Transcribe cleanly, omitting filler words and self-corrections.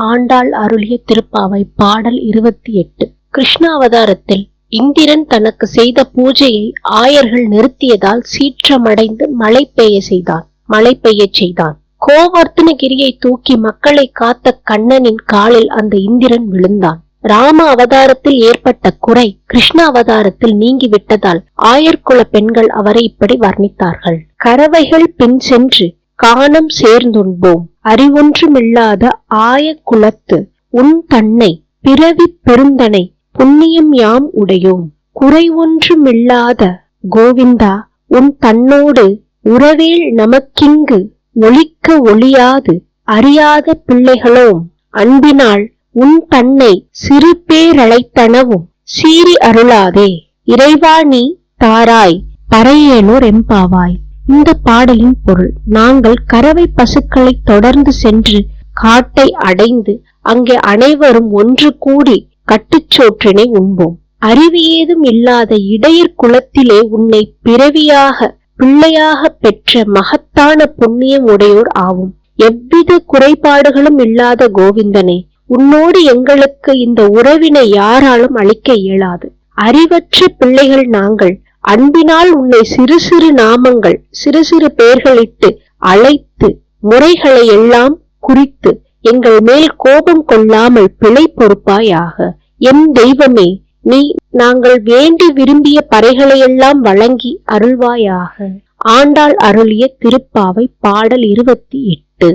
ஆண்டாள் அருளிய திருப்பாவை பாடல் 28. கிருஷ்ண அவதாரத்தில் இந்திரன் தனக்கு செய்த பூஜையை ஆயர்கள் நிறுத்தியதால் சீற்றமடைந்து மழை பெய்ய செய்தான். கோவர்த்தனகிரியை தூக்கி மக்களை காத்த கண்ணனின் காலில் அந்த இந்திரன் விழுந்தான். ராம அவதாரத்தில் ஏற்பட்ட குறை கிருஷ்ண அவதாரத்தில் நீங்கிவிட்டதால் ஆயர்குல பெண்கள் அவரை இப்படி வர்ணித்தார்கள். கறவைகள் பின் சென்று காணம் சேர்ந்துண்போம், அறிவொன்றுமில்லாத ஆய குலத்து உன் தன்னை பிறவி பெருந்தனை புண்ணியம் யாம் உடையோம். குறை ஒன்றுமில்லாத கோவிந்தா உன் தன்னோடு உறவேல் நமக்கிங்கு ஒளிக்க ஒளியாது அறியாத பிள்ளைகளோம். அன்பினால் உன் தன்னை சிறு பேரழைத்தனவும் சீறி அருளாதே. இறைவா நீ தாராய் பறையேனோர் எம்பாவாய். இந்த பாடலின் பொருள்: நாங்கள் கறவை பசுக்களை தொடர்ந்து சென்று காட்டை அடைந்து அங்கே அனைவரும் ஒன்று கூடி கட்டுச்சோற்றினை உண்போம். அறிவு ஏதும் இல்லாத இடையர் குலத்திலே உன்னை பிறவியாக பிள்ளையாக பெற்ற மகத்தான புண்ணியம் உடையோர் ஆகும். எவ்வித குறைபாடுகளும் இல்லாத கோவிந்தனே, உன்னோடு எங்களுக்கு இந்த உறவினை யாராலும் அளிக்க இயலாது. அறிவற்ற பிள்ளைகள் நாங்கள். அன்பினால் உன்னை சிறு சிறு நாமங்கள் சிறு சிறு பெயர்களிட்டு அழைத்து முறைகளை எல்லாம் குறித்து எங்கள் மேல் கோபம் கொள்ளாமல் பிழை பொறுப்பாயாக. எம் தெய்வமே, நீ நாங்கள் வேண்டி விரும்பிய பறைகளையெல்லாம் வழங்கி அருள்வாயாக. ஆண்டாள் அருளிய திருப்பாவை பாடல் 28.